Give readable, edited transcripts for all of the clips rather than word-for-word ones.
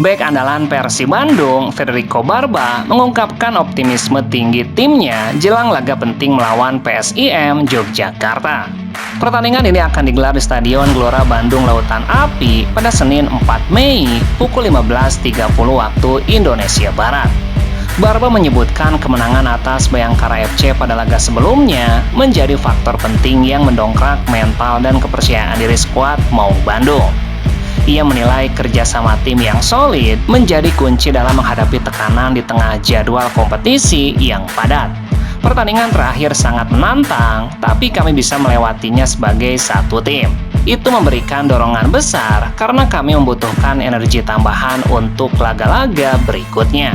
Bek andalan Persib Bandung, Federico Barba, mengungkapkan optimisme tinggi timnya jelang laga penting melawan PSIM Yogyakarta. Pertandingan ini akan digelar di Stadion Gelora Bandung Lautan Api pada Senin 4 Mei pukul 15.30 waktu Indonesia Barat. Barba menyebutkan kemenangan atas Bayangkara FC pada laga sebelumnya menjadi faktor penting yang mendongkrak mental dan kepercayaan diri skuad Maung Bandung. Ia menilai kerjasama tim yang solid menjadi kunci dalam menghadapi tekanan di tengah jadwal kompetisi yang padat. Pertandingan terakhir sangat menantang, tapi kami bisa melewatinya sebagai satu tim. Itu memberikan dorongan besar karena kami membutuhkan energi tambahan untuk laga-laga berikutnya.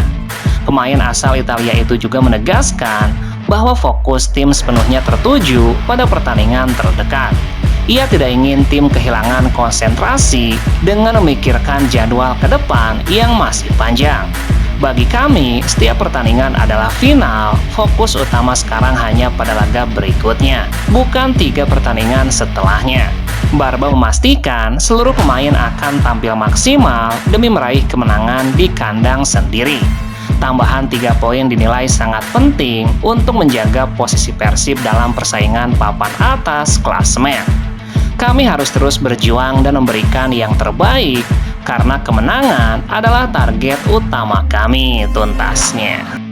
Pemain asal Italia itu juga menegaskan bahwa fokus tim sepenuhnya tertuju pada pertandingan terdekat. Ia tidak ingin tim kehilangan konsentrasi dengan memikirkan jadwal ke depan yang masih panjang. Bagi kami, setiap pertandingan adalah final. Fokus utama sekarang hanya pada laga berikutnya, bukan 3 pertandingan setelahnya. Barba memastikan seluruh pemain akan tampil maksimal demi meraih kemenangan di kandang sendiri. Tambahan 3 poin dinilai sangat penting untuk menjaga posisi Persib dalam persaingan papan atas klasemen. Kami harus terus berjuang dan memberikan yang terbaik karena kemenangan adalah target utama kami, tuntasnya.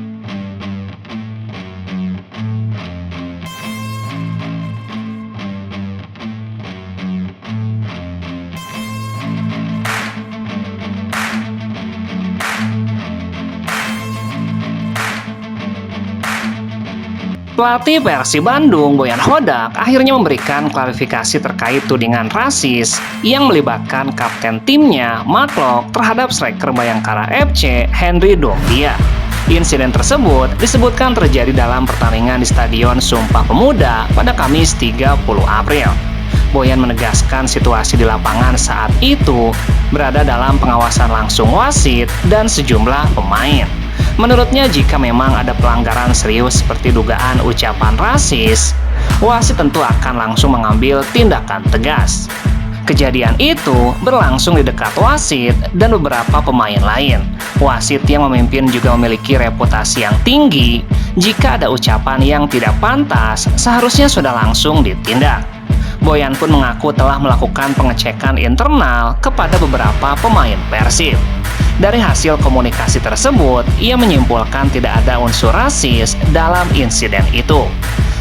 Pelatih Persib Bandung, Boyan Hodak, akhirnya memberikan klarifikasi terkait tudingan rasis yang melibatkan kapten timnya, Mark Locke, terhadap striker Bayangkara FC, Henry Dombia. Insiden tersebut disebutkan terjadi dalam pertandingan di Stadion Sumpah Pemuda pada Kamis 30 April. Boyan menegaskan situasi di lapangan saat itu berada dalam pengawasan langsung wasit dan sejumlah pemain. Menurutnya, jika memang ada pelanggaran serius seperti dugaan ucapan rasis, wasit tentu akan langsung mengambil tindakan tegas. Kejadian itu berlangsung di dekat wasit dan beberapa pemain lain. Wasit yang memimpin juga memiliki reputasi yang tinggi. Jika ada ucapan yang tidak pantas, seharusnya sudah langsung ditindak. Boyan pun mengaku telah melakukan pengecekan internal kepada beberapa pemain Persib. Dari hasil komunikasi tersebut, ia menyimpulkan tidak ada unsur rasis dalam insiden itu.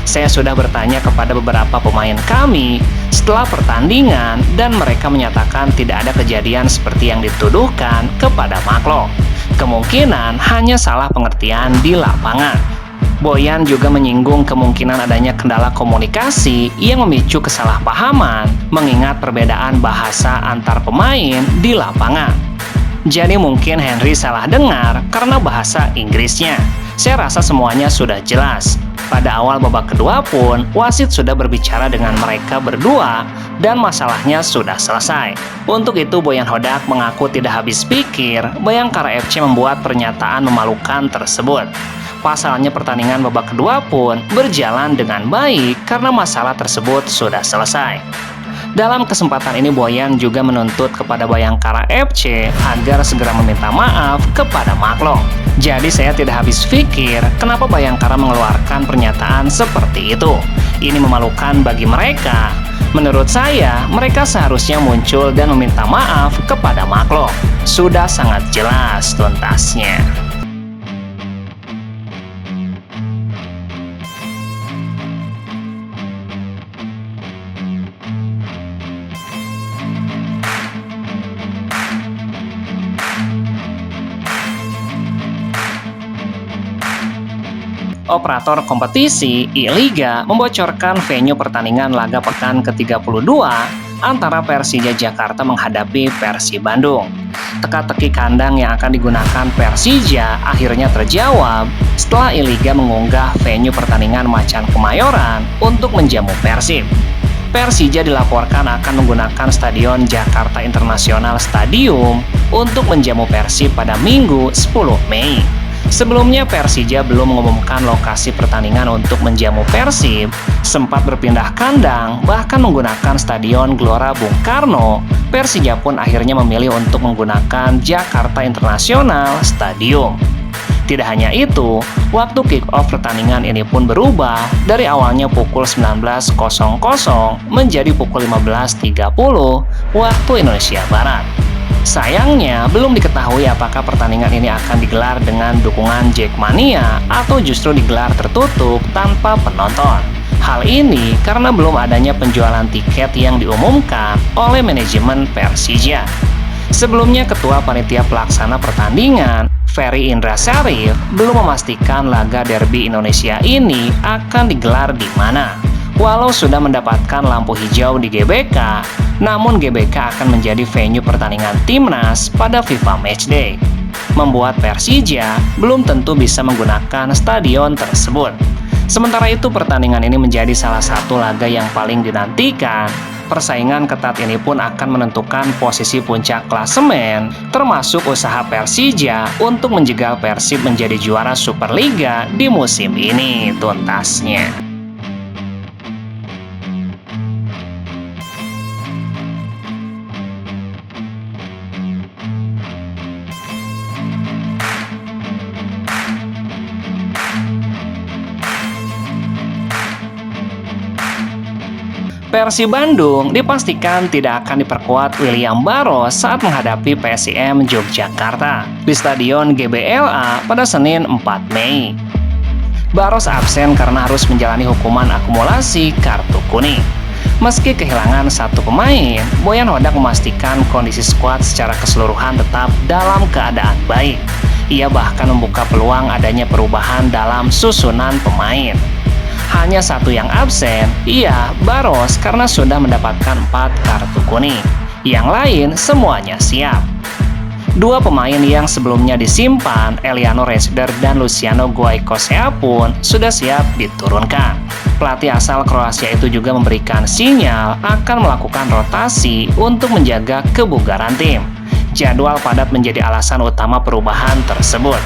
Saya sudah bertanya kepada beberapa pemain kami setelah pertandingan dan mereka menyatakan tidak ada kejadian seperti yang dituduhkan kepada Mark Locke. Kemungkinan hanya salah pengertian di lapangan. Boyan juga menyinggung kemungkinan adanya kendala komunikasi yang memicu kesalahpahaman mengingat perbedaan bahasa antar pemain di lapangan. Jadi mungkin Henry salah dengar karena bahasa Inggrisnya. Saya rasa semuanya sudah jelas. Pada awal babak kedua pun, wasit sudah berbicara dengan mereka berdua dan masalahnya sudah selesai. Untuk itu, Boyan Hodak mengaku tidak habis pikir Bayangkara FC membuat pernyataan memalukan tersebut. Pasalnya pertandingan babak kedua pun berjalan dengan baik karena masalah tersebut sudah selesai. Dalam kesempatan ini, Boyan juga menuntut kepada Bayangkara FC agar segera meminta maaf kepada Mark Locke. Jadi saya tidak habis pikir kenapa Bayangkara mengeluarkan pernyataan seperti itu. Ini memalukan bagi mereka. Menurut saya, mereka seharusnya muncul dan meminta maaf kepada Mark Locke. Sudah sangat jelas tuntasnya. Operator kompetisi I-Liga membocorkan venue pertandingan laga pekan ke-32 antara Persija Jakarta menghadapi Persib Bandung. Teka-teki kandang yang akan digunakan Persija akhirnya terjawab setelah I-Liga mengunggah venue pertandingan Macan Kemayoran untuk menjamu Persib. Persija dilaporkan akan menggunakan Stadion Jakarta International Stadium untuk menjamu Persib pada Minggu 10 Mei. Sebelumnya Persija belum mengumumkan lokasi pertandingan untuk menjamu Persib, sempat berpindah kandang, bahkan menggunakan Stadion Gelora Bung Karno. Persija pun akhirnya memilih untuk menggunakan Jakarta International Stadium. Tidak hanya itu, waktu kick-off pertandingan ini pun berubah dari awalnya pukul 19.00 menjadi pukul 15.30 waktu Indonesia Barat. Sayangnya, belum diketahui apakah pertandingan ini akan digelar dengan dukungan Jackmania atau justru digelar tertutup tanpa penonton. Hal ini karena belum adanya penjualan tiket yang diumumkan oleh manajemen Persija. Sebelumnya, Ketua Panitia Pelaksana Pertandingan, Ferry Indra Syarif, belum memastikan laga derby Indonesia ini akan digelar di mana. Walau sudah mendapatkan lampu hijau di GBK, namun GBK akan menjadi venue pertandingan Timnas pada FIFA Matchday, membuat Persija belum tentu bisa menggunakan stadion tersebut. Sementara itu, pertandingan ini menjadi salah satu laga yang paling dinantikan. Persaingan ketat ini pun akan menentukan posisi puncak klasemen, termasuk usaha Persija untuk menjegal Persib menjadi juara Superliga di musim ini tuntasnya. Persib Bandung dipastikan tidak akan diperkuat William Barros saat menghadapi PSIM Yogyakarta di Stadion GBLA pada Senin 4 Mei. Barros absen karena harus menjalani hukuman akumulasi kartu kuning. Meski kehilangan satu pemain, Boyan Hodak memastikan kondisi skuad secara keseluruhan tetap dalam keadaan baik. Ia bahkan membuka peluang adanya perubahan dalam susunan pemain. Hanya satu yang absen, Barros karena sudah mendapatkan 4 kartu kuning. Yang lain semuanya siap. Dua pemain yang sebelumnya disimpan, Eliano Resder dan Luciano Goicoechea pun sudah siap diturunkan. Pelatih asal Kroasia itu juga memberikan sinyal akan melakukan rotasi untuk menjaga kebugaran tim. Jadwal padat menjadi alasan utama perubahan tersebut.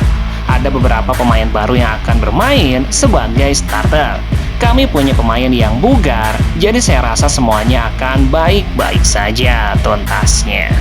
Ada beberapa pemain baru yang akan bermain sebagai starter. Kami punya pemain yang bugar, jadi saya rasa semuanya akan baik-baik saja tuntasnya.